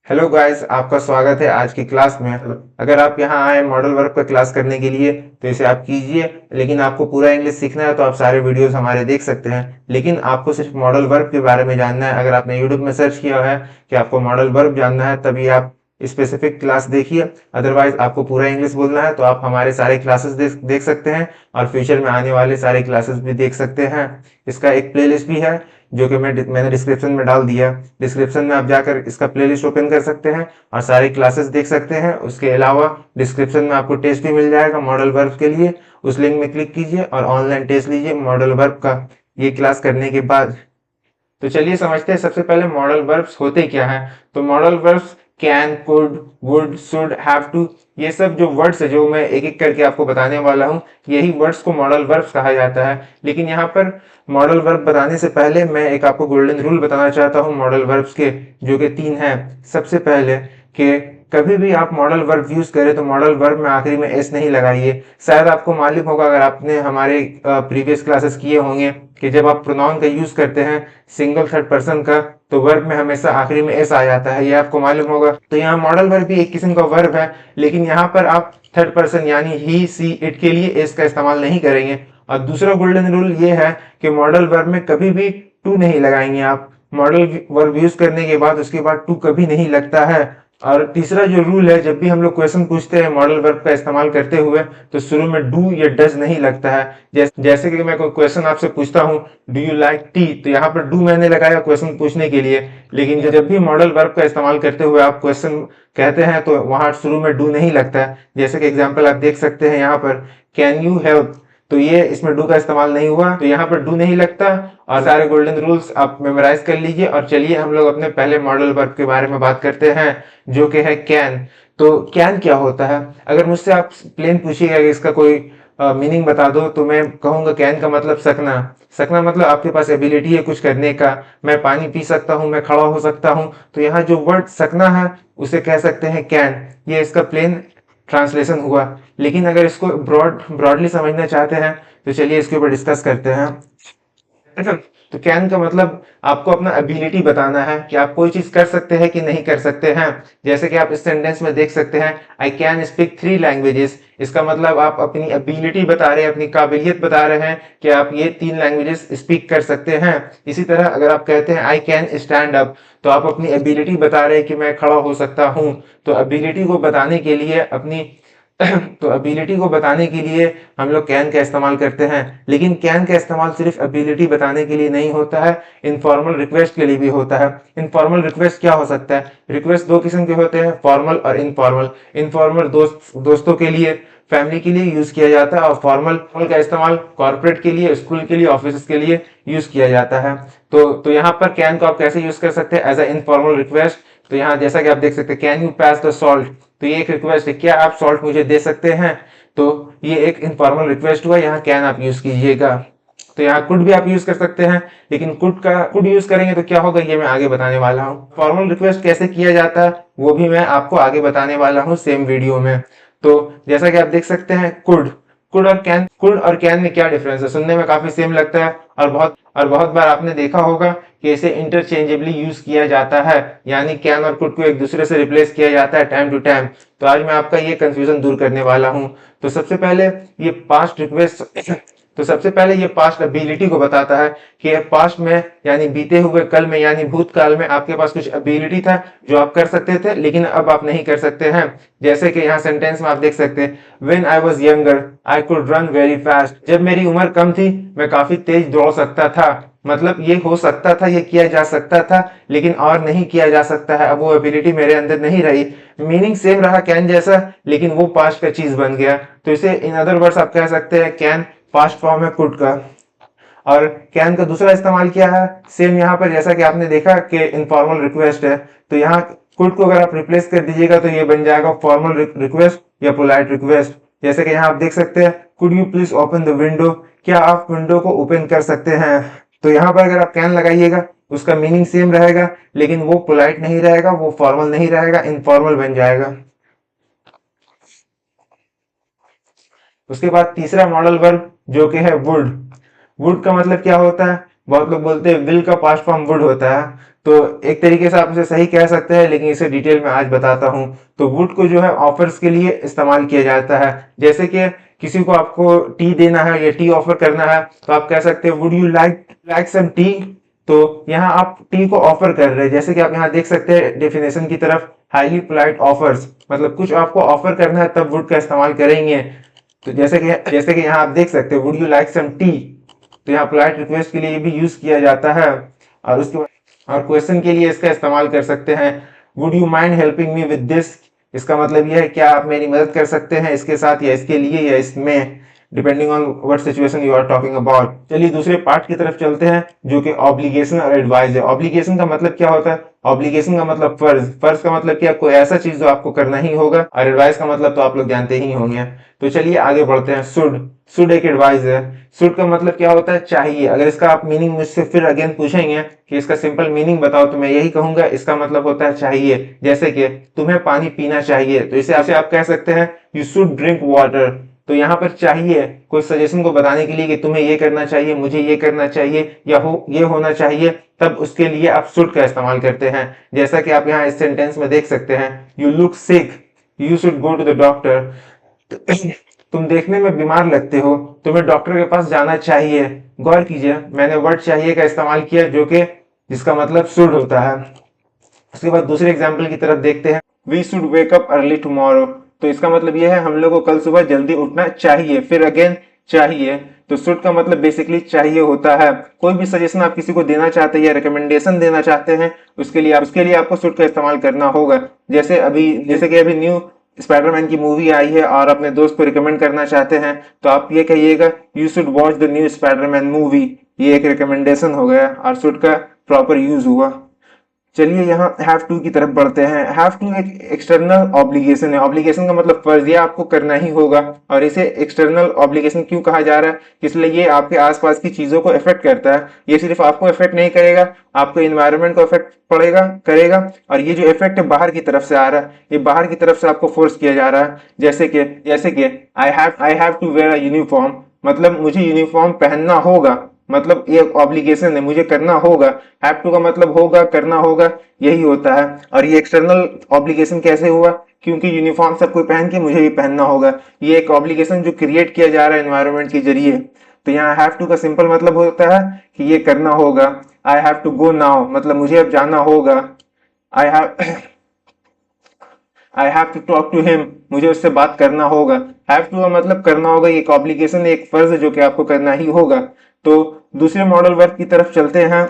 Hello guys, आपका स्वागत है आज की क्लास में। अगर आप यहाँ आए मॉडल वर्ब का क्लास करने के लिए तो इसे आप कीजिए। लेकिन आपको पूरा इंग्लिश सीखना है तो आप सारे वीडियोस हमारे देख सकते हैं। लेकिन आपको सिर्फ मॉडल वर्ब के बारे में जानना है। अगर आपने यूट्यूब में सर्च किया है कि आपको मॉडल वर्ब जानना है तभी आप स्पेसिफिक क्लास देखिए। अदरवाइज आपको पूरा इंग्लिश बोलना है तो आप हमारे सारे क्लासेस देख सकते हैं और फ्यूचर में आने वाले सारे क्लासेस भी देख सकते हैं। इसका एक प्लेलिस्ट भी है जो कि मैंने डिस्क्रिप्शन में डाल दिया। डिस्क्रिप्शन में आप जाकर इसका प्लेलिस्ट ओपन कर सकते हैं और सारे क्लासेस देख सकते हैं। उसके अलावा डिस्क्रिप्शन में आपको टेस्ट भी मिल जाएगा मॉडल वर्ब के लिए। उस लिंक में क्लिक कीजिए और ऑनलाइन टेस्ट लीजिए मॉडल वर्ब का। ये क्लास करने के बाद तो चलिए समझते हैं सबसे पहले मॉडल वर्ब्स होते क्या हैं। तो modal verbs can, could, would, should, have to, ये सब जो वर्ड्स है जो मैं एक एक करके आपको बताने वाला हूँ, यही वर्ड्स को मॉडल वर्ब्स कहा जाता है। लेकिन यहाँ पर मॉडल वर्ब बताने से पहले मैं एक आपको गोल्डन रूल बताना चाहता हूँ मॉडल वर्ब्स के, जो कि 3 हैं। सबसे पहले कि कभी भी आप मॉडल वर्ब यूज करें तो मॉडल वर्ब में आखिरी में एस नहीं लगाइए। शायद आपको मालूम होगा, अगर आपने हमारे प्रीवियस क्लासेस किए होंगे, कि जब आप प्रोनाउन का यूज करते हैं सिंगल थर्ड पर्सन का तो वर्ब में हमेशा आखिरी में एस आ जाता है, ये आपको मालूम होगा। तो यहाँ मॉडल वर्ब भी एक किस्म का वर्ब है, लेकिन यहाँ पर आप थर्ड पर्सन यानी ही, सी, इट के लिए एस का इस्तेमाल नहीं करेंगे। और दूसरा गोल्डन रूल ये है कि मॉडल वर्ब में कभी भी टू नहीं लगाएंगे। आप मॉडल वर्ब यूज करने के बाद उसके बाद टू कभी नहीं लगता है। और तीसरा जो रूल है, जब भी हम लोग क्वेश्चन पूछते हैं मॉडल वर्ब का इस्तेमाल करते हुए तो शुरू में डू या डज नहीं लगता है। जैसे कि मैं कोई क्वेश्चन आपसे पूछता हूँ, डू यू लाइक टी, तो यहाँ पर डू मैंने लगाया क्वेश्चन पूछने के लिए। लेकिन जब भी मॉडल वर्ब का इस्तेमाल करते हुए आप क्वेश्चन कहते हैं तो वहां शुरू में डू नहीं लगता है। जैसे कि एग्जाम्पल आप देख सकते हैं यहाँ पर, कैन यू हेल्प, तो ये इसमें डू का इस्तेमाल नहीं हुआ, तो यहाँ पर डू नहीं लगता। और सारे गोल्डन रूल्स आप मेमोराइज कर लीजिए। और चलिए हम लोग अपने पहले मॉडल वर्ब के बारे में बात करते हैं, जो कि है कैन। तो कैन क्या होता है? अगर मुझसे आप प्लेन पूछिएगा कि इसका कोई मीनिंग बता दो तो मैं कहूंगा कैन का मतलब सकना। सकना मतलब आपके पास एबिलिटी है कुछ करने का। मैं पानी पी सकता हूँ, मैं खड़ा हो सकता हूँ, तो यहाँ जो वर्ड सकना है उसे कह सकते हैं कैन। ये इसका प्लेन ट्रांसलेशन हुआ। लेकिन अगर इसको ब्रॉडली समझना चाहते हैं तो चलिए इसके ऊपर डिस्कस करते हैं। तो कैन का मतलब आपको अपना एबिलिटी बताना है कि आप कोई चीज कर सकते हैं कि नहीं कर सकते हैं। जैसे कि आप इस सेंटेंस में देख सकते हैं, आई कैन स्पीक 3 लैंग्वेजेस। इसका मतलब आप अपनी एबिलिटी बता रहे हैं, अपनी काबिलियत बता रहे हैं कि आप ये 3 लैंग्वेजेस स्पीक कर सकते हैं। इसी तरह अगर आप कहते हैं आई कैन स्टैंड अप, तो आप अपनी एबिलिटी बता रहे हैं कि मैं खड़ा हो सकता हूं। तो एबिलिटी को बताने के लिए अपनी तो एबिलिटी को बताने के लिए हम लोग कैन का इस्तेमाल करते हैं। लेकिन कैन का इस्तेमाल सिर्फ एबिलिटी बताने के लिए नहीं होता है, इनफॉर्मल रिक्वेस्ट के लिए भी होता है। इनफॉर्मल रिक्वेस्ट क्या हो सकता है? रिक्वेस्ट 2 किस्म के होते हैं, फॉर्मल और इनफॉर्मल। इनफॉर्मल दोस्तों के लिए, फैमिली के लिए यूज किया जाता है, और फॉर्मल का इस्तेमाल कॉर्पोरेट के लिए, स्कूल के लिए, ऑफिस के लिए यूज किया जाता है। तो यहाँ पर कैन को आप कैसे यूज कर सकते हैं? As a informal request. तो यहाँ जैसा कि आप देख सकते हैं, can you pass the salt, तो ये एक रिक्वेस्ट है, क्या आप सॉल्ट मुझे दे सकते हैं? तो ये एक इनफॉर्मल रिक्वेस्ट हुआ, यहाँ कैन आप यूज कीजिएगा। तो यहाँ कुड भी आप यूज कर सकते हैं, लेकिन कुड यूज करेंगे तो क्या होगा ये मैं आगे बताने वाला हूँ। फॉर्मल रिक्वेस्ट कैसे किया जाता है वो भी मैं आपको आगे बताने वाला हूँ सेम वीडियो में। तो जैसा कि आप देख सकते हैं, कुड और कैन में क्या डिफरेंस है? सुनने में काफी सेम लगता है, और बहुत बार आपने देखा होगा कि इसे इंटरचेंजेबली यूज किया जाता है, यानी कैन और कुड को एक दूसरे से रिप्लेस किया जाता है टाइम टू टाइम। तो आज मैं आपका ये कंफ्यूजन दूर करने वाला हूं। तो सबसे पहले ये पास्ट रिक्वेस्ट तो सबसे पहले ये पास्ट एबिलिटी को बताता है कि पास्ट में यानी बीते हुए कल में यानी भूतकाल में आपके पास कुछ एबिलिटी था जो आप कर सकते थे, लेकिन अब आप नहीं कर सकते हैं। जैसे कि यहाँ सेंटेंस में आप देख सकते हैं, when I was younger I could run very fast. जब मेरी उम्र कम थी मैं काफी तेज दौड़ सकता था। मतलब ये हो सकता था, ये किया जा सकता था, लेकिन और नहीं किया जा सकता है। अब वो एबिलिटी मेरे अंदर नहीं रही। मीनिंग सेम रहा कैन जैसा, लेकिन वो पास्ट का चीज बन गया। तो इसे इन अदर वर्ड्स आप कह सकते हैं कैन पास्ट फॉर्म है कुड का। और कैन का दूसरा इस्तेमाल क्या है? सेम यहाँ पर जैसा कि आपने देखा कि इनफॉर्मल रिक्वेस्ट है, तो यहाँ कुड को अगर आप रिप्लेस कर दीजिएगा तो ये बन जाएगा फॉर्मल रिक्वेस्ट या पोलाइट रिक्वेस्ट। जैसे कि यहाँ आप देख सकते हैं, could you please open the window, क्या आप विंडो को ओपन कर सकते हैं? तो यहाँ पर अगर आप कैन लगाइएगा उसका मीनिंग सेम रहेगा, लेकिन वो पोलाइट नहीं रहेगा, वो फॉर्मल नहीं रहेगा, इनफॉर्मल बन जाएगा। उसके बाद तीसरा मॉडल वर्ब जो कि है वुड। वुड का मतलब क्या होता है? बहुत लोग बोलते हैं विल का पास्ट फॉर्म वुड होता है। तो एक तरीके से आप इसे सही कह सकते हैं, लेकिन इसे डिटेल में आज बताता हूं। तो वुड को जो है ऑफर्स के लिए इस्तेमाल किया जाता है। जैसे कि किसी को आपको टी देना है या टी ऑफर करना है, तो आप कह सकते हैं would you like some tea. तो यहाँ आप टी को ऑफर कर रहे हैं। जैसे कि आप यहाँ देख सकते हैं डेफिनेशन की तरफ, हाईली पोलाइट ऑफर्स, मतलब कुछ आपको ऑफर करना है तब वुड का इस्तेमाल करेंगे। तो जैसे कि यहाँ आप देख सकते हैं would you like some tea, तो यहाँ पोलाइट रिक्वेस्ट के लिए भी यूज किया जाता है। और उसके और क्वेश्चन के लिए इसका इस्तेमाल कर सकते हैं, would you mind helping me with this. इसका मतलब यह है क्या आप मेरी मदद कर सकते हैं इसके साथ या इसके लिए या इसमें, depending on what situation you are talking about. चलिए दूसरे पार्ट की तरफ चलते हैं, जो कि ऑब्लिगेशन और एडवाइस है। ऑब्लिगेशन का मतलब क्या होता है? ऑब्लिगेशन का मतलब फर्ज, फर्ज का मतलब क्या, कोई ऐसा चीज जो आपको करना ही होगा। और एडवाइस का मतलब तो आप लोग जानते ही होंगे। तो चलिए आगे बढ़ते हैं। शुड एक एडवाइस है। शुड का मतलब क्या होता है? चाहिए। अगर इसका आप मीनिंग मुझसे फिर अगेन पूछेंगे कि इसका सिंपल मीनिंग बताओ, तो मैं यही कहूंगा इसका मतलब होता है चाहिए। जैसे कि तुम्हें पानी पीना चाहिए, तो इसे आप कह सकते हैं यू शुड ड्रिंक वाटर। तो यहाँ पर चाहिए कोई सजेशन को बताने के लिए कि तुम्हें ये करना चाहिए, मुझे ये करना चाहिए, या ये होना चाहिए, तब उसके लिए आप शुड का इस्तेमाल करते हैं। जैसा कि आप यहाँ इस सेंटेंस में देख सकते हैं, you look sick, you should go to the doctor. तुम देखने में बीमार लगते हो, तुम्हें डॉक्टर के पास जाना चाहिए। गौर कीजिए, मैंने वर्ड चाहिए का इस्तेमाल किया, जो कि जिसका मतलब शुड होता है। उसके बाद दूसरे एग्जाम्पल की तरफ देखते हैं, we should wake up early tomorrow. तो इसका मतलब यह है हम लोग को कल सुबह जल्दी उठना चाहिए। फिर अगेन चाहिए, तो शुड का मतलब बेसिकली चाहिए होता है। कोई भी सजेशन आप किसी को देना चाहते हैं या रिकमेंडेशन देना चाहते हैं, उसके लिए आपको शुड का इस्तेमाल करना होगा। जैसे कि अभी न्यू स्पाइडरमैन की मूवी आई है और अपने दोस्त को रिकमेंड करना चाहते हैं, तो आप ये कहिएगा you should watch the new Spiderman movie. ये एक रिकमेंडेशन हो गया और शुड का प्रॉपर यूज हुआ। चलिए यहाँ हैव टू की तरफ बढ़ते हैं। हैव टू एक एक्सटर्नल ऑब्लिगेशन है। ऑब्लिगेशन का मतलब फर्ज, ये आपको करना ही होगा। और इसे एक्सटर्नल ऑब्लिगेशन क्यों कहा जा रहा है? इसलिए ये आपके आसपास की चीजों को इफेक्ट करता है। ये सिर्फ आपको इफेक्ट नहीं करेगा, आपको इन्वायरमेंट को इफेक्ट करेगा। और ये जो इफेक्ट है बाहर की तरफ से आ रहा है, ये बाहर की तरफ से आपको फोर्स किया जा रहा है। जैसे कि I have to wear a uniform, मतलब मुझे यूनिफॉर्म पहनना होगा, मतलब ये ऑब्लिगेशन है, मुझे करना होगा। हैव टू का मतलब होगा, करना होगा, यही होता है। और ये एक्सटर्नल ऑब्लिगेशन कैसे हुआ? क्योंकि यूनिफॉर्म सब कोई पहन के मुझे भी पहनना होगा। ये एक ऑब्लिगेशन जो क्रिएट किया जा रहा है एनवायरनमेंट के जरिए। तो यहाँ हैव टू का सिंपल मतलब होता है कि ये करना होगा। I have to go now, मतलब मुझे अब जाना होगा। I have I have to talk to him, मुझे उससे बात करना होगा। हैव टू का मतलब करना होगा, एक ऑब्लिगेशन, एक फर्ज है जो कि आपको करना ही होगा। तो दूसरे मॉडल वर्ब की तरफ चलते हैं।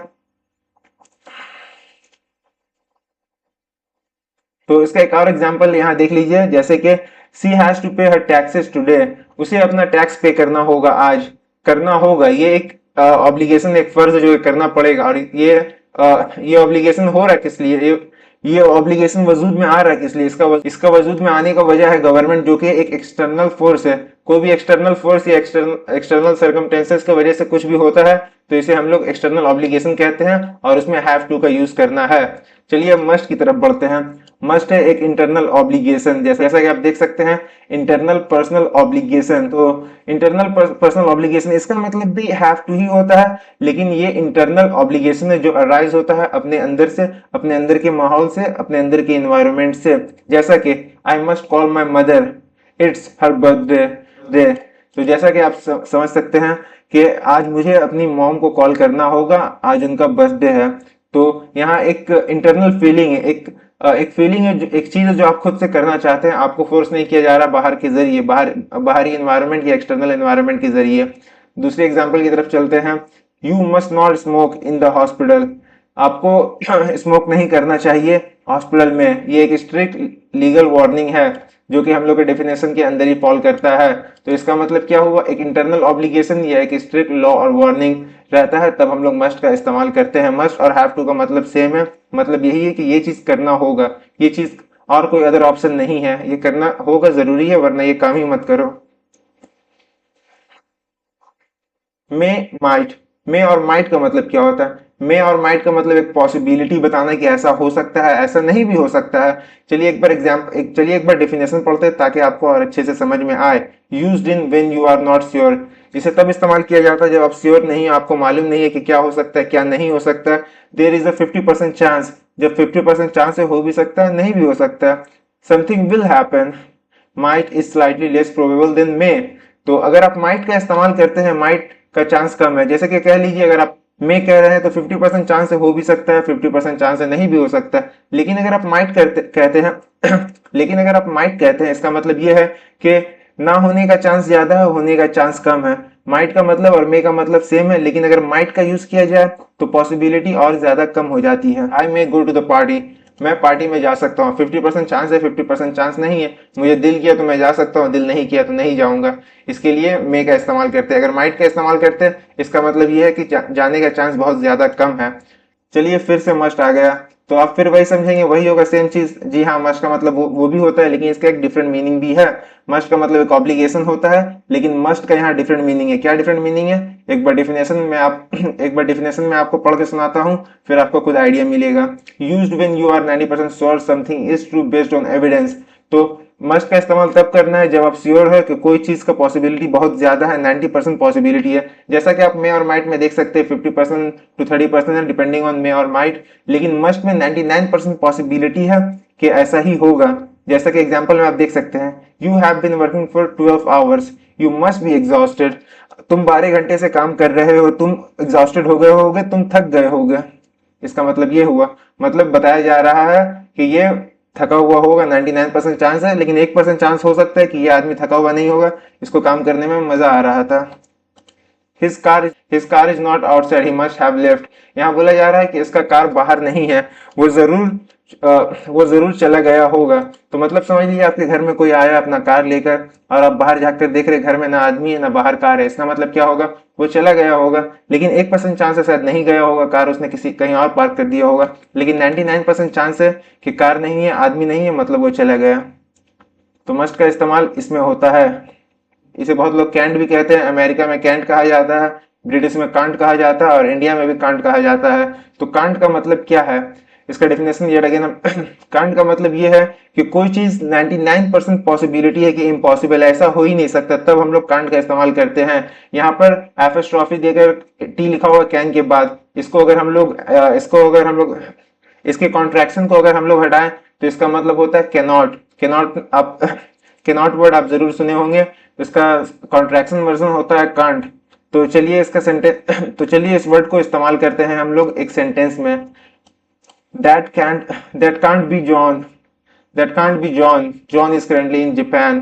तो इसका एक और एग्जांपल यहाँ देख लीजिए, जैसे कि सी हैज टू पे हर टैक्सेस टुडे, उसे अपना टैक्स पे करना होगा आज। करना होगा, ये एक ऑब्लिगेशन, एक फर्ज है जो करना पड़ेगा। और ये ऑब्लिगेशन हो रहा है किस लिए? ये ऑब्लिगेशन वजूद में आ रहा है किस लिए? इसका वजूद में आने का वजह है गवर्नमेंट, जो कि एक एक्सटर्नल फोर्स है। कोई भी एक्सटर्नल फोर्स या एक्सटर्नल सर्कमस्टेंसेस की वजह से कुछ भी होता है, तो इसे हम लोग एक्सटर्नल ऑब्लिगेशन कहते हैं, और उसमें हैव टू का यूज करना है। चलिए अब मस्ट की तरफ बढ़ते हैं। मस्ट है एक इंटरनल ऑब्लिगेशन, जैसा कि आप देख सकते हैं, इंटरनल पर्सनल ऑब्लिगेशन। तो इंटरनल पर्सनल ऑब्लिगेशन, इसका मतलब भी हैव टू ही होता है, लेकिन ये इंटरनल ऑब्लिगेशन है जो अराइज होता है अपने अंदर से, अपने अंदर के माहौल से, अपने अंदर के इन्वायरमेंट से। जैसा कि I must call my mother, it's her birthday. तो जैसा कि आप समझ सकते हैं कि आज मुझे अपनी मॉम को कॉल करना होगा, आज उनका बर्थडे है। तो यहाँ एक इंटरनल फीलिंग है, एक फीलिंग है, एक चीज है जो आप खुद से करना चाहते हैं, आपको फोर्स नहीं किया जा रहा बाहर के जरिए, बाहरी एनवायरनमेंट या एक्सटर्नल एनवायरनमेंट के जरिए। दूसरे एग्जाम्पल की तरफ चलते हैं। You must not smoke in the hospital, आपको स्मोक नहीं करना चाहिए हॉस्पिटल में। ये एक स्ट्रिक्ट लीगल वार्निंग है, जो कि हम लोग के डेफिनेशन के अंदर ही फॉल करता है। तो इसका मतलब क्या हुआ? एक इंटरनल ऑब्लिगेशन या एक स्ट्रिक्ट लॉ और वार्निंग रहता है, तब हम लोग मस्ट का इस्तेमाल करते हैं। मस्ट और हैव टू का मतलब सेम है, मतलब यही है कि ये चीज करना होगा, ये चीज, और कोई अदर ऑप्शन नहीं है, ये करना होगा, जरूरी है, वरना ये काम ही मत करो। मे माइट, मे और माइट का मतलब क्या होता है? मे और माइट का मतलब एक पॉसिबिलिटी बताना कि ऐसा हो सकता है, ऐसा नहीं भी हो सकता है। चलिए एक बार डेफिनेशन पढ़ते हैं ताकि आपको और अच्छे से समझ में आए। Used in when you are not sure, इसे तब इस्तेमाल किया जाता है जब आप श्योर नहीं है, आपको मालूम नहीं है कि क्या हो सकता है क्या नहीं हो सकता है। देयर इज अ 50% चांस, जब 50% चांस है हो भी सकता है नहीं भी हो सकता है। Something will happen, might is slightly less probable than may. तो अगर आप माइट का इस्तेमाल करते हैं, माइट का चांस कम है, जैसे कि कह लीजिए अगर आप मे कह रहे हैं तो 50% चांस है हो भी सकता है, 50% चांस है नहीं भी हो सकता है। लेकिन अगर आप माइट कहते हैं लेकिन अगर आप माइट कहते हैं, इसका मतलब यह है कि ना होने का चांस ज्यादा है, होने का चांस कम है। माइट का मतलब और मे का मतलब सेम है, लेकिन अगर माइट का यूज किया जाए तो पॉसिबिलिटी और ज्यादा कम हो जाती है। आई मे गो टू द पार्टी, मैं पार्टी में जा सकता हूँ। 50% चांस है, 50% चांस नहीं है। मुझे दिल किया तो मैं जा सकता हूँ, दिल नहीं किया तो नहीं जाऊंगा। इसके लिए मे का इस्तेमाल करते हैं। अगर माइट का इस्तेमाल करते हैं, इसका मतलब यह है कि जाने का चांस बहुत ज्यादा कम है। चलिए फिर से मस्ट आ गया, तो आप फिर वही समझेंगे, वही होगा सेम चीज। जी हाँ, मस्ट का मतलब वो भी होता है, लेकिन इसका एक डिफरेंट मीनिंग भी है। मस्ट का मतलब एक ऑब्लिगेशन होता है, लेकिन मस्ट का यहाँ डिफरेंट मीनिंग है। क्या डिफरेंट मीनिंग है, एक बार डेफिनेशन में आप एक बार डेफिनेशन में आपको पढ़ के सुनाता हूँ, फिर आपको खुद आइडिया मिलेगा। Used when you are 90% sure something is true based on evidence. तो मस्ट का इस्तेमाल तब करना है जब आप श्योर है कि कोई चीज का पॉसिबिलिटी बहुत ज्यादा है, 90% पॉसिबिलिटी है। जैसा कि आप मे और माइट में देख सकते हैं 50% to 30% है, डिपेंडिंग ऑन मे और माइट। लेकिन मस्ट में 99% पॉसिबिलिटी है कि ऐसा ही होगा। जैसा कि एग्जाम्पल में आप देख सकते हैं, you have been working for 12 hours, you must be exhausted. तुम 12 घंटे से काम कर रहे हो, तुम एग्जॉस्टेड हो गए होगे, तुम थक गए होगे। इसका मतलब ये हुआ, मतलब बताया जा रहा है कि ये थका हुआ होगा, 99% चांस है, लेकिन 1% चांस हो सकता है कि ये आदमी थका हुआ नहीं होगा, इसको काम करने में मजा आ रहा था। his car is not outside, he must have left। यहाँ बोला जा रहा है कि इसका कार बाहर नहीं है, वो जरूर वो जरूर चला गया होगा। तो मतलब समझ लीजिए आपके घर में कोई आया अपना कार लेकर, और आप बाहर जाकर देख रहे घर में ना आदमी है ना बाहर कार है, इसका मतलब क्या होगा, वो चला गया होगा। लेकिन 1% चांस है शायद नहीं गया होगा, कार उसने किसी कहीं और पार्क कर दिया होगा। लेकिन 99% चांस है कि कार नहीं है, आदमी नहीं है, मतलब वो चला गया। तो मस्ट का इस्तेमाल इसमें होता है। इसे बहुत लोग कैंट भी कहते हैं, अमेरिका में कैंट कहा जाता है, ब्रिटिश में कांट कहा जाता है, और इंडिया में भी कांट कहा जाता है। तो कांट का मतलब क्या है, इसका डेफिनेशन ये अगेन हम कांट का मतलब ये है कि कोई चीज 99% पॉसिबिलिटी है कि इम्पॉसिबल, ऐसा हो ही नहीं सकता, तब हम लोग कांट का इस्तेमाल करते हैं। यहाँ पर एपोस्ट्रोफी देकर टी लिखा हुआ कैन के बाद, इसको अगर हम लोग इसके कॉन्ट्रैक्शन को अगर हम लोग हटाएं तो इसका मतलब होता है कैनॉट। कैनॉट आप कैनॉट वर्ड आप जरूर सुने होंगे, इसका कॉन्ट्रैक्शन वर्जन होता है कांट। तो चलिए इसका सेंटेंस तो चलिए इस वर्ड को इस्तेमाल करते हैं हम लोग एक सेंटेंस में। That can't be John, that can't be John, John is currently in Japan.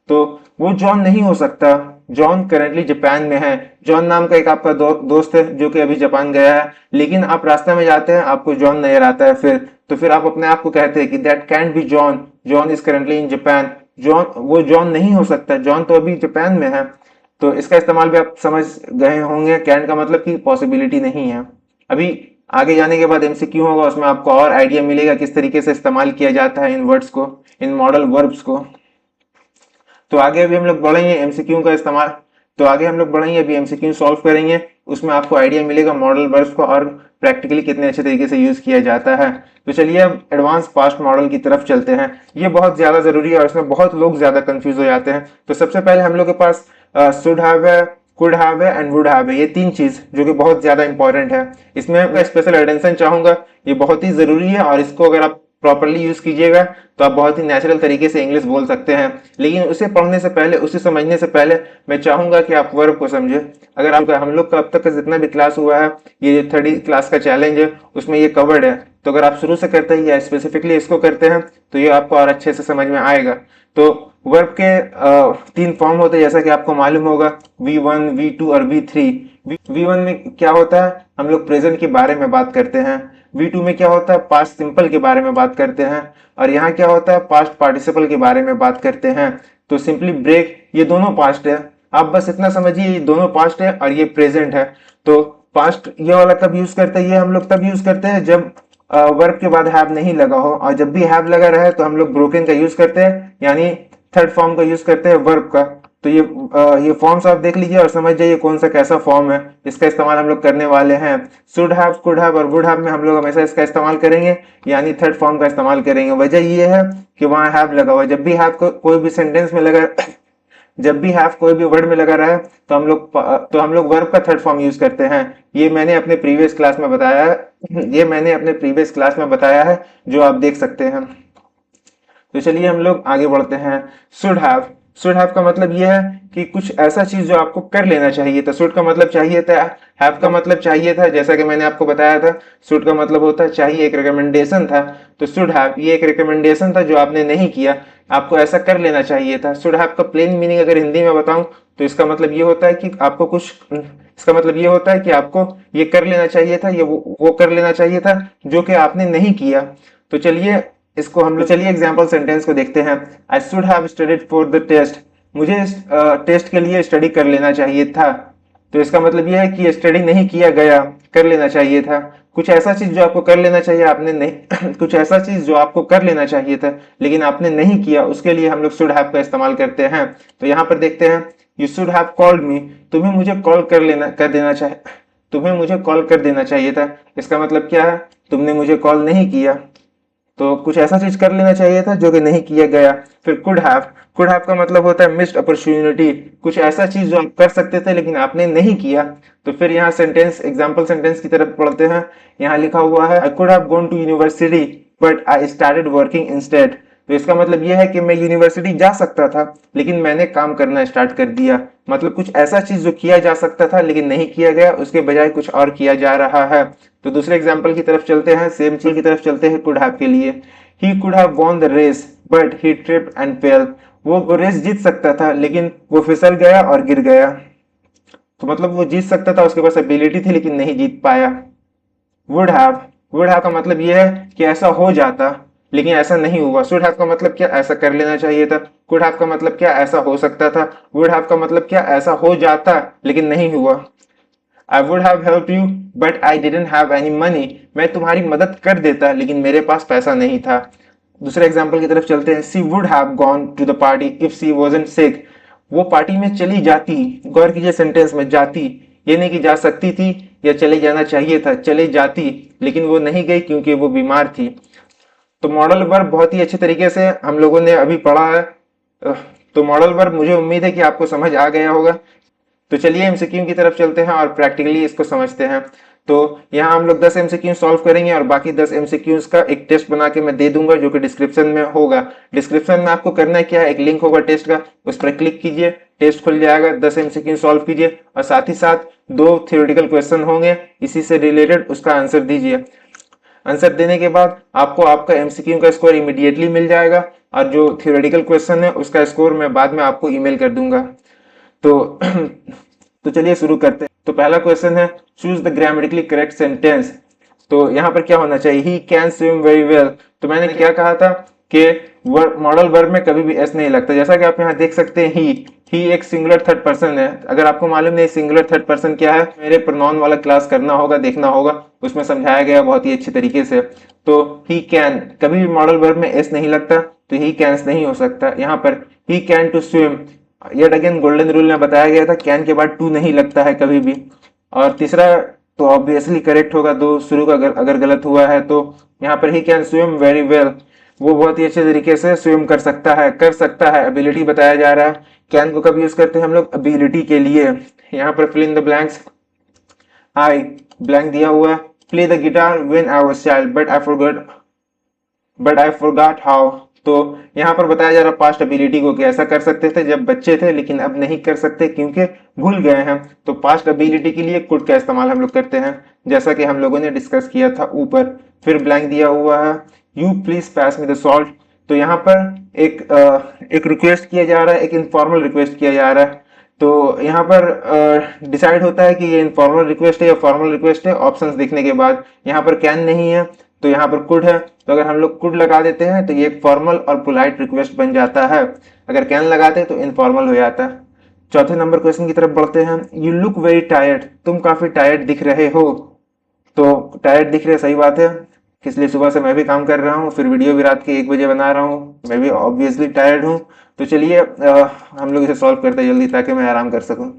तो वो जॉन नहीं हो सकता, जॉन करेंटली जापान में है। जॉन नाम का एक आपका दोस्त है जो कि अभी जापान गया है, लेकिन आप रास्ते में जाते हैं आपको जॉन नजर आता है, फिर आप अपने आप को कहते हैं कि that cantt B John, John is currently in Japan. वो जॉन नहीं हो सकता, जॉन तो अभी जापान में है। तो इसका इस्तेमाल भी आप समझ गए होंगे, कैन का मतलब कि पॉसिबिलिटी नहीं है। अभी आगे जाने के बाद एमसीक्यू होगा, उसमें आपको और आइडिया मिलेगा किस तरीके से इस्तेमाल किया जाता है इन वर्ड्स को, इन मॉडल वर्ब्स को। तो आगे अभी हम लोग बढ़ेंगे एमसीक्यू का इस्तेमाल, तो आगे हम लोग बढ़ेंगे अभी एमसीक्यू सॉल्व करेंगे, उसमें आपको आइडिया मिलेगा मॉडल वर्ब्स को और प्रैक्टिकली कितने अच्छे तरीके से यूज किया जाता है। तो चलिए अब एडवांस पास्ट मॉडल की तरफ चलते हैं। ये बहुत ज्यादा जरूरी है और इसमें बहुत लोग ज्यादा कंफ्यूज हो जाते हैं। तो सबसे पहले हम लोग के पास शुड हैव है, कुड हैव है एंड वुड हैव है, ये तीन चीज जो कि बहुत ज्यादा इंपॉर्टेंट है। इसमें मैं स्पेशल अटेंशन चाहूंगा, ये बहुत ही जरूरी है, और इसको अगर आप प्रॉपरली यूज कीजिएगा तो आप बहुत ही नेचुरल तरीके से इंग्लिश बोल सकते हैं। लेकिन उसे पढ़ने से पहले, उसे समझने से पहले मैं चाहूंगा कि आप वर्ब को समझे। अगर आप हम लोग का अब तक का जितना भी क्लास हुआ है, ये 30 क्लास का चैलेंज है, उसमें ये कवर्ड है। तो अगर आप शुरू से करते हैं या स्पेसिफिकली इसको करते हैं तो ये आपको और अच्छे से समझ में आएगा। तो वर्ब के तीन फॉर्म होते हैं जैसा कि आपको मालूम होगा, V1, V2 और V3। V1 में क्या होता है, हम लोग प्रेजेंट के बारे में बात करते हैं। V2 में क्या होता है, पास्ट सिंपल के बारे में बात करते हैं। और यहाँ क्या होता है, पास्ट पार्टिसिपल के बारे में बात करते हैं। तो सिंपली ब्रेक, ये दोनों पास्ट है, आप बस इतना समझिए ये दोनों पास्ट है और ये प्रेजेंट है। तो पास्ट ये वाला कब यूज करते हैं, ये हम लोग तब यूज करते हैं जब वर्ब के बाद हैव नहीं लगा हो, और जब भी हैव लगा रहे तो हम लोग ब्रोकन का यूज करते हैं, यानी थर्ड फॉर्म का यूज करते हैं वर्ब का। तो ये फॉर्म्स आप देख लीजिए और समझ जाइए कौन सा कैसा फॉर्म है, इसका इस्तेमाल हम लोग करने वाले हैं। शुड हैव, कुड हैव और वुड हैव में हम लोग हमेशा इसका इस्तेमाल करेंगे, यानी थर्ड फॉर्म का इस्तेमाल करेंगे। वजह ये है कि वहां हैव लगा हुआ, जब भी हैव कोई भी सेंटेंस में लगा जब भी हैव कोई भी वर्ड में लगा रहा है तो हम लोग वर्ब का थर्ड फॉर्म यूज करते हैं। ये मैंने अपने प्रीवियस क्लास में बताया है, जो आप देख सकते हैं। तो चलिए हम लोग आगे बढ़ते हैं। शुड हैव का मतलब यह है कि कुछ ऐसा चीज जो आपको कर लेना चाहिए था। शुड का मतलब चाहिए था, हैव का मतलब चाहिए था, जैसा कि मैंने आपको बताया था। शुड का मतलब होता है चाहिए, एक रिकमेंडेशन था। तो शुड हैव ये एक रिकमेंडेशन था जो आपने नहीं किया, आपको ऐसा कर लेना चाहिए था। शुड हैव का प्लेन मीनिंग अगर हिंदी में बताऊं तो इसका मतलब ये होता है कि आपको कुछ इसका मतलब ये होता है कि आपको ये कर लेना चाहिए था, ये वो कर लेना चाहिए था जो कि आपने नहीं किया। तो चलिए इसको हम लोग चलिए एग्जाम्पल सेंटेंस को देखते हैं। I should have studied for the test, मुझे टेस्ट के लिए स्टडी कर लेना चाहिए था। तो इसका मतलब यह है कि स्टडी नहीं किया गया, कर लेना चाहिए था। कुछ ऐसा चीज जो आपको कर लेना चाहिए आपने नहीं कुछ ऐसा चीज जो आपको कर लेना चाहिए था लेकिन आपने नहीं किया, उसके लिए हम लोग शुड हैव का इस्तेमाल करते हैं। तो यहाँ पर देखते हैं, you should have called me, तुम्हें मुझे कॉल तुम्हें मुझे कॉल कर देना चाहिए था। इसका मतलब क्या है, तुमने मुझे कॉल नहीं किया, तो कुछ ऐसा चीज कर लेना चाहिए था जो कि नहीं किया गया। फिर कुड हैव का मतलब होता है मिस्ड अपॉर्चुनिटी, कुछ ऐसा चीज जो आप कर सकते थे लेकिन आपने नहीं किया। तो फिर यहाँ एग्जाम्पल सेंटेंस की तरफ पढ़ते हैं। यहाँ लिखा हुआ है, I could have gone to university but I started working instead. तो इसका मतलब यह है कि मैं यूनिवर्सिटी जा सकता था लेकिन मैंने काम करना स्टार्ट कर दिया। मतलब कुछ ऐसा चीज जो किया जा सकता था लेकिन नहीं किया गया, उसके बजाय कुछ और किया जा रहा है। तो दूसरे एग्जाम्पल की तरफ चलते हैं, सेम चीज की तरफ चलते हैं कुड हैव के लिए। He could have won the race but he tripped and fell, वो रेस जीत सकता था लेकिन वो फिसल गया और गिर गया। तो मतलब वो जीत सकता था, उसके पास एबिलिटी थी लेकिन नहीं जीत पाया। वुड हैव वुड हैव का मतलब यह है कि ऐसा हो जाता लेकिन ऐसा नहीं हुआ। शुड हैव का मतलब क्या, ऐसा कर लेना चाहिए था। कुड हैव का मतलब क्या, ऐसा हो सकता था। वुड हैव का मतलब क्या, ऐसा हो जाता लेकिन नहीं हुआ। I would have help you but I didn't have any money, मैं तुम्हारी मदद कर देता लेकिन मेरे पास पैसा नहीं था। दूसरे एग्जाम्पल की तरफ चलते हैं। She would have gone to the party if she wasn't sick, वो पार्टी में चली जाती। गौर कीजिए सेंटेंस में जाती, ये नहीं कि जा सकती थी या चले जाना चाहिए था, चले जाती, लेकिन वो नहीं गई क्योंकि वो बीमार थी। तो मॉडल वर्ब बहुत ही अच्छे तरीके से हम लोगों ने अभी पढ़ा है। तो मॉडल वर्ब मुझे उम्मीद है कि आपको समझ आ गया होगा। तो चलिए एमसीक्यू की तरफ चलते हैं और प्रैक्टिकली इसको समझते हैं। तो यहाँ हम लोग 10 एमसीक्यू सॉल्व करेंगे और बाकी 10 एमसीक्यूज का एक टेस्ट बना के मैं दे दूंगा जो कि डिस्क्रिप्शन में होगा। डिस्क्रिप्शन में आपको करना क्या है, एक लिंक होगा टेस्ट का, उस पर क्लिक कीजिए, टेस्ट खुल जाएगा, 10 एमसीक्यू सॉल्व कीजिए और साथ ही साथ 2 थ्योरेटिकल क्वेश्चन होंगे, इसी से रिलेटेड उसका आंसर दीजिए। आंसर देने के बाद आपको आपका एमसीक्यू का स्कोर इमीडिएटली मिल जाएगा और जो थ्योरेटिकल क्वेश्चन है उसका स्कोर मैं बाद में आपको ईमेल कर दूंगा। तो तो चलिए शुरू करते हैं। तो पहला क्वेश्चन है, choose the grammatically correct sentence. तो यहाँ पर क्या होना चाहिए, he can swim very well. तो मैंने क्या कहा था कि मॉडल वर्ब में कभी भी एस नहीं लगता, जैसा कि आप यहाँ देख सकते हैं ही एक सिंगुलर थर्ड पर्सन है। अगर आपको मालूम नहीं सिंगुलर थर्ड पर्सन क्या है, मेरे प्रोनाउन वाला क्लास करना होगा, देखना होगा, उसमें समझाया गया बहुत ही अच्छे तरीके से। तो ही कैन, कभी भी मॉडल वर्ब में एस नहीं लगता, तो ही कैंस नहीं हो सकता। यहाँ पर he can to swim, yet again golden rule में बताया गया था कैन के बाद टू नहीं लगता है कभी भी। और तीसरा तो ऑब्वियसली करेक्ट होगा, दो शुरू का अगर गलत हुआ है तो। यहाँ पर he can swim very well, वो बहुत ही अच्छे तरीके से स्विम कर सकता है, एबिलिटी बताया जा रहा है। कैन को कब यूज करते हैं हम लोग, एबिलिटी के लिए। यहाँ पर fill in the blanks, I blank दिया हुआ है, play the guitar when I was child but I forgot how. तो यहाँ पर बताया जा रहा पास्ट एबिलिटी को कि ऐसा कर सकते थे जब बच्चे थे लेकिन अब नहीं कर सकते क्योंकि भूल गए हैं। तो पास्ट एबिलिटी के लिए कुड का इस्तेमाल हम लोग करते हैं, जैसा कि हम लोगों ने डिस्कस किया था ऊपर। फिर ब्लैंक दिया हुआ है, you please pass me the salt. तो यहाँ पर एक रिक्वेस्ट किया जा रहा है, एक इनफॉर्मल रिक्वेस्ट किया जा रहा है। तो यहाँ पर डिसाइड होता है कि ये इनफॉर्मल रिक्वेस्ट है या फॉर्मल रिक्वेस्ट है ऑप्शंस देखने के बाद। यहाँ पर कैन नहीं है तो यहाँ पर कुड है, तो अगर हम लोग कुड लगा देते हैं तो ये एक फॉर्मल और पोलाइट रिक्वेस्ट बन जाता है। अगर कैन लगाते हैं तो इनफॉर्मल हो जाता है। चौथे नंबर क्वेश्चन की तरफ बढ़ते हैं। यू लुक वेरी टायर्ड, तुम काफी टायर्ड दिख रहे हो। तो टायर्ड दिख रहे, सही बात है, इसलिए सुबह से मैं भी काम कर रहा हूँ, फिर वीडियो भी रात के 1 बजे बना रहा हूँ, मैं भी ऑब्वियसली टायर्ड हूँ। तो चलिए हम लोग इसे सॉल्व करते हैं जल्दी ताकि मैं आराम कर सकूं।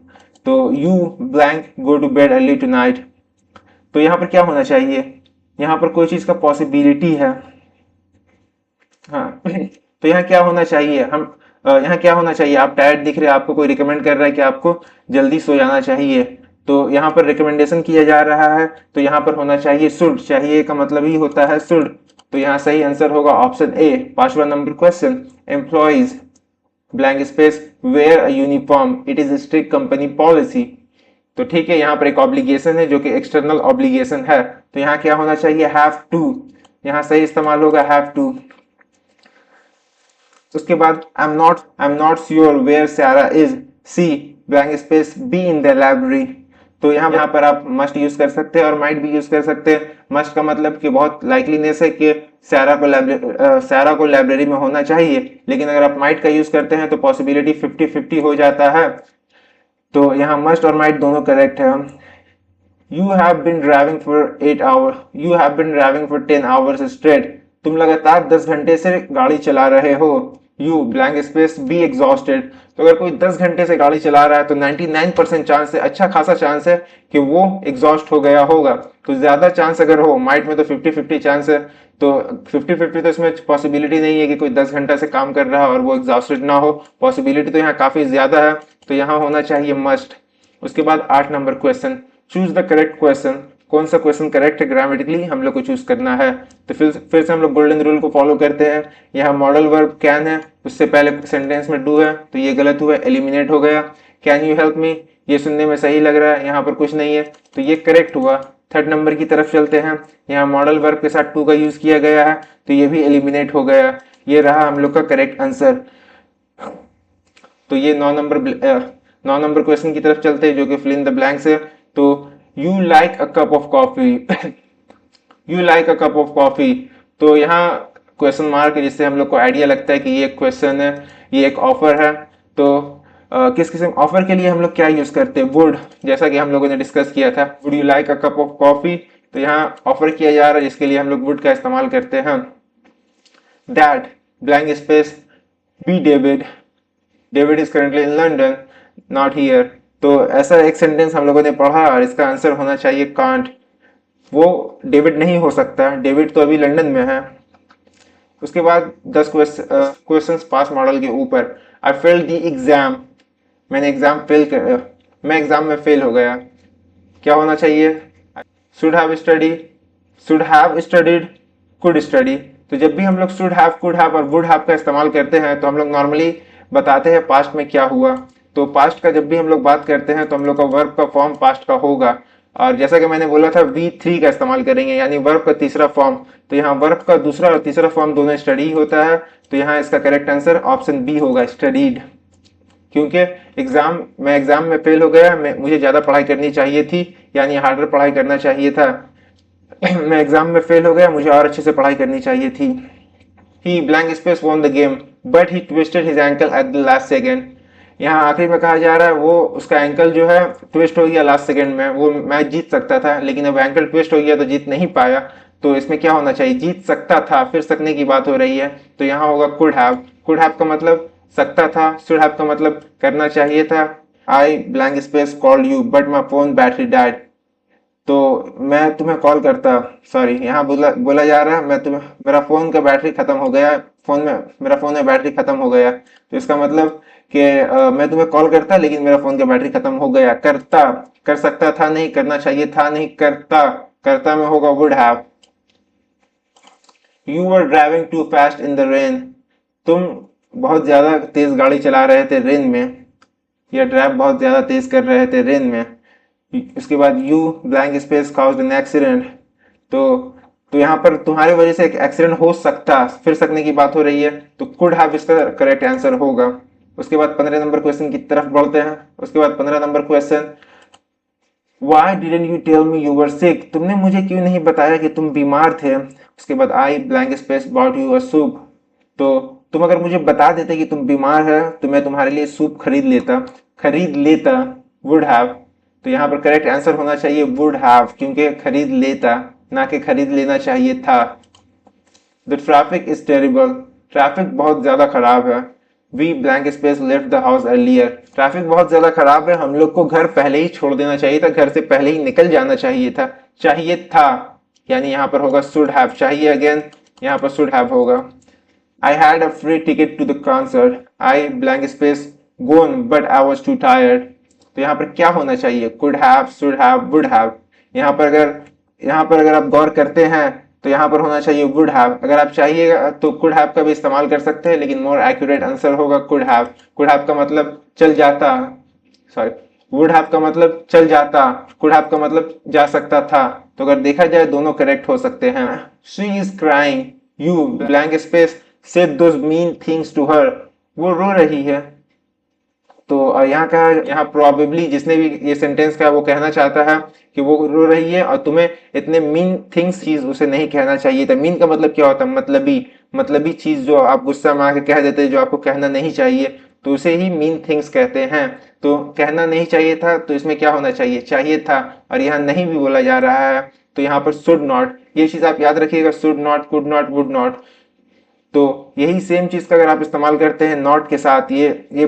तो you blank go to bed early tonight. तो यहाँ पर क्या होना चाहिए, यहाँ पर कोई चीज का पॉसिबिलिटी है। हाँ तो यहाँ क्या होना चाहिए, हम यहाँ क्या होना चाहिए, आप टायर्ड दिख रहे हैं, आपको कोई रिकमेंड कर रहा है कि आपको जल्दी सो जाना चाहिए, तो यहाँ पर रिकमेंडेशन किया जा रहा है, तो यहाँ पर होना चाहिए शुड। चाहिए का मतलब ही होता है शुड, तो यहाँ सही आंसर होगा ऑप्शन ए। 5वां number question, employees blank space wear a uniform, it is strict company policy. तो ठीक है, यहाँ पर एक ऑब्लिगेशन है जो कि एक्सटर्नल ऑब्लिगेशन है, तो यहाँ क्या होना चाहिए, हैव टू। यहाँ सही इस्तेमाल होगा हैव टू। उसके बाद I am not sure where Sara is, she blank space be in the library. तो यहाँ पर आप मस्ट यूज कर सकते हैं और माइट भी यूज कर सकते हैं। मस्ट का मतलब कि बहुत लाइकलीनेस है कि सारा को लाइब्रेरी में होना चाहिए, लेकिन अगर आप माइट का यूज करते हैं तो पॉसिबिलिटी 50-50 हो जाता है। तो यहाँ मस्ट और माइट दोनों करेक्ट है। You have been driving for 8 hour, you have been driving for 10 hours straight, तुम लगातार 10 घंटे से गाड़ी चला रहे हो। You blank space be exhausted, तो अगर कोई 10 घंटे से गाड़ी चला रहा है तो 99% चांस है, अच्छा खासा चांस है कि वो एग्जॉस्ट हो गया होगा। तो ज्यादा चांस अगर हो, माइट में तो 50-50 चांस है, तो 50-50 तो इसमें पॉसिबिलिटी नहीं है कि कोई 10 घंटा से काम कर रहा है और वो एग्जॉस्टेड ना हो, पॉसिबिलिटी तो यहाँ काफी ज्यादा है, तो यहाँ होना चाहिए मस्ट। उसके बाद 8 number question, choose the correct question, कौन सा क्वेश्चन करेक्ट है ग्रामेटिकली हम लोग को चूज करना है। तो फिर से हम लोग गोल्डन रूल को फॉलो करते हैं। यहाँ मॉडल वर्ब कैन है, उससे पहले सेंटेंस में डू है, तो ये गलत हुआ, एलिमिनेट हो गया। कैन यू हेल्प मी, ये सुनने में सही लग रहा है, यहाँ पर कुछ नहीं है, तो ये करेक्ट हुआ। 3rd नंबर की तरफ चलते हैं। यहाँ मॉडल वर्ब के साथ टू का यूज किया गया है, तो ये भी एलिमिनेट हो गया। ये रहा हम लोग का करेक्ट आंसर। तो ये 9 नंबर क्वेश्चन की तरफ चलते हैं जो कि फिल इन द ब्लैंक्स है। तो you like a cup of coffee, you like a cup of coffee, तो यहाँ क्वेश्चन मार्क है, जिससे हम लोग को आइडिया लगता है कि ये क्वेश्चन है, ये एक ऑफर है। तो किस किस्म ऑफर के लिए हम लोग क्या यूज करते हैं, वुड, जैसा कि हम लोगों ने डिस्कस किया था, would you like a cup of coffee, तो यहाँ ऑफर किया जा रहा है जिसके लिए हम लोग वुड का इस्तेमाल करते हैं। That blank space be David, David is currently in London not here, तो ऐसा एक सेंटेंस हम लोगों ने पढ़ा और इसका आंसर होना चाहिए कांट, वो डेविड नहीं हो सकता, डेविड तो अभी लंदन में है। उसके बाद 10 क्वेश्चंस पास मॉडल के ऊपर। आई फेल दी एग्जाम, मैंने एग्जाम फेल कर, मैं एग्जाम में फेल हो गया, क्या होना चाहिए, should have study, should have studied, could study. तो जब भी हम लोग शुड हैव, कुड हैव और वुड हैव का इस्तेमाल करते हैं तो हम लोग नॉर्मली बताते हैं पास्ट में क्या हुआ। तो पास्ट का जब भी हम लोग बात करते हैं तो हम लोग का वर्ब का फॉर्म पास्ट का होगा, और जैसा कि मैंने बोला था V3 का इस्तेमाल करेंगे, यानी वर्ब का तीसरा फॉर्म। तो यहाँ वर्ब का दूसरा और तीसरा फॉर्म दोनों स्टडी होता है, तो यहाँ इसका करेक्ट आंसर ऑप्शन बी होगा, स्टडीड। क्योंकि मैं एग्जाम में फेल हो गया, मुझे ज्यादा पढ़ाई करनी चाहिए थी, यानी हार्डर पढ़ाई करना चाहिए था। मैं एग्जाम में फेल हो गया, मुझे और अच्छे से पढ़ाई करनी चाहिए थी। He blank space won the game but he twisted his ankle at the last second, यहाँ आखिरी में कहा जा रहा है वो उसका एंकल जो है ट्विस्ट हो गया लास्ट सेकंड में, वो मैच जीत सकता था लेकिन अब एंकल ट्विस्ट हो गया तो जीत नहीं पाया। तो इसमें क्या होना चाहिए, जीत सकता था, फिर सकने की बात हो रही है, तो यहाँ होगा कुड हैव। कुड हैव का मतलब सकता था, शुड हैव का मतलब करना चाहिए था। आई blank space called you but my phone battery died, तो मैं तुम्हें कॉल करता, सॉरी यहाँ बोला जा रहा है मेरा फोन का बैटरी खत्म हो गया, मेरा फोन में बैटरी खत्म हो गया, तो इसका मतलब कि मैं तुम्हें कॉल करता लेकिन मेरा फोन का बैटरी खत्म हो गया। करता, कर सकता था नहीं, करना चाहिए था नहीं, करता, करता में होगा would have. You were driving too fast in the rain, तुम बहुत ज्यादा तेज गाड़ी चला रहे थे रेन में, या ड्राइव बहुत ज्यादा तेज कर रहे थे रेन में। उसके बाद you blank space caused an accident, तो यहाँ पर तुम्हारी वजह से एक एक्सीडेंट हो सकता, फिर सकने की बात हो रही है, तो कुड हैव इसका करेक्ट आंसर होगा। उसके बाद 15 नंबर क्वेश्चन की तरफ बढ़ते हैं। उसके बाद 15 number question, why didn't you tell me you were sick, तुमने मुझे क्यों नहीं बताया कि तुम बीमार थे। उसके बाद I blank space bought you a soup, तो तुम अगर मुझे बता देते कि तुम बीमार है तो मैं तुम्हारे लिए सूप खरीद लेता, वुड हैव। तो यहाँ पर करेक्ट आंसर होना चाहिए वुड हैव, क्योंकि खरीद लेता ना कि खरीद लेना चाहिए था। The traffic is terrible, traffic बहुत ज्यादा खराब है। We blank space left the house earlier, traffic बहुत ज्यादा खराब है, हम लोग को घर पहले ही छोड़ देना चाहिए था, घर से पहले ही निकल जाना चाहिए था, यानी यहाँ पर होगा शुड हैव, चाहिए अगेन यहाँ पर शुड हैव होगा। I had a free ticket to the concert. I blank space gone but I was too tired. तो यहाँ पर क्या होना चाहिए? Could have, should have, would have. यहाँ पर अगर आप गौर करते हैं तो यहाँ पर होना चाहिए would have. अगर आप चाहिएगा तो could have का भी इस्तेमाल कर सकते हैं, लेकिन more accurate आंसर होगा could have. Could have का मतलब चल जाता, सॉरी, would have का मतलब चल जाता, could have का मतलब जा सकता था. तो अगर देखा जाए दोनों करेक्ट हो सकते हैं. She is crying. You blank space said those mean things to her. वो रो रही है. तो यहाँ प्रोबेबली जिसने भी ये सेंटेंस का वो कहना चाहता है कि वो रो रही है और तुम्हें इतने मीन थिंग्स चीज उसे नहीं कहना चाहिए था. मीन का मतलब क्या होता है? मतलबी चीज जो आप गुस्सा में आके कह देते हैं, जो आपको कहना नहीं चाहिए, तो उसे ही मीन थिंग्स कहते हैं. तो कहना नहीं चाहिए था, तो इसमें क्या होना चाहिए? चाहिए था. और यहाँ नहीं भी बोला जा रहा है, तो यहाँ पर शुड नॉट. ये चीज आप याद रखिएगा, should not, could not, would not. तो यही सेम चीज का अगर आप इस्तेमाल करते हैं नॉट के साथ, ये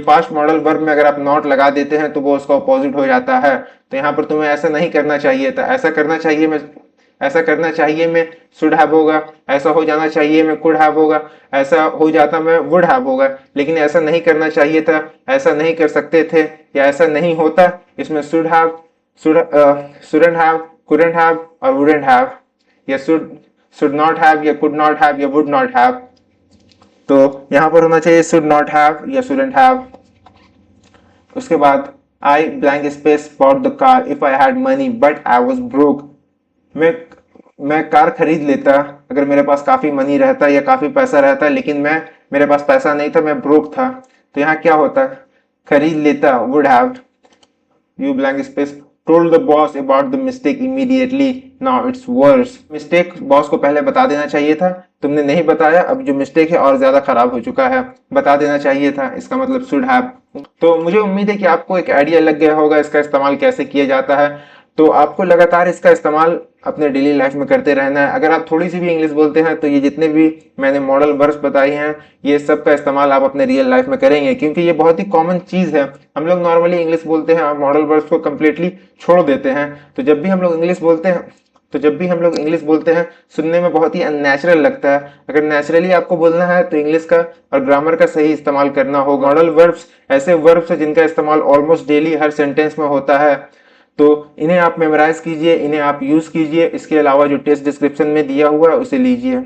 पास्ट मॉडल वर्ब में अगर आप नॉट लगा देते हैं तो वो उसका अपोजिट हो जाता है. तो यहाँ पर तुम्हें ऐसा नहीं करना चाहिए था. ऐसा करना चाहिए में शुड हैव होगा. ऐसा हो जाना चाहिए में कुड हैव होगा. ऐसा हो जाता में वुड हैव होगा. लेकिन ऐसा नहीं करना चाहिए था, ऐसा नहीं कर सकते थे, या ऐसा नहीं होता, इसमें should have, shouldn't have, couldn't have और वुडंट हैव, या शुड नॉट हैव, या कुड नॉट हैव, या वुड नॉट हैव. तो यहां पर होना चाहिए शुड नॉट हैव या शुडंट हैव. उसके बाद I blank space bought the car if I had money but I was broke. मैं कार खरीद लेता अगर मेरे पास काफी मनी रहता या काफी पैसा रहता, लेकिन मेरे पास पैसा नहीं था, मैं ब्रोक था. तो यहाँ क्या होता? खरीद लेता, would have. You blank space told the boss about the mistake immediately. Now it's worse. Mistake boss को पहले बता देना चाहिए था, तुमने नहीं बताया. अब जो मिस्टेक है और ज्यादा खराब हो चुका है, बता देना चाहिए था. इसका मतलब should have. तो मुझे उम्मीद है कि आपको एक आइडिया लग गया होगा इसका इस्तेमाल कैसे किया जाता है. तो आपको लगातार इसका इस्तेमाल अपने डेली लाइफ में करते रहना है. अगर आप थोड़ी सी भी इंग्लिश बोलते हैं तो ये जितने भी मैंने मॉडल वर्ब्स बताई हैं, ये सब का इस्तेमाल आप अपने रियल लाइफ में करेंगे, क्योंकि ये बहुत ही कॉमन चीज है. हम लोग नॉर्मली इंग्लिश बोलते हैं और मॉडल वर्ब्स को कंप्लीटली छोड़ देते हैं. तो जब भी हम लोग इंग्लिश बोलते हैं सुनने में बहुत ही अननेचुरल लगता है. अगर नेचुरली आपको बोलना है तो इंग्लिश का और ग्रामर का सही इस्तेमाल करना होगा. मॉडल वर्ब्स ऐसे वर्ब्स है जिनका इस्तेमाल ऑलमोस्ट डेली हर सेंटेंस में होता है. तो इन्हें आप मेमोराइज कीजिए, इन्हें आप यूज कीजिए. इसके अलावा जो टेस्ट डिस्क्रिप्शन में दिया हुआ है उसे लीजिए.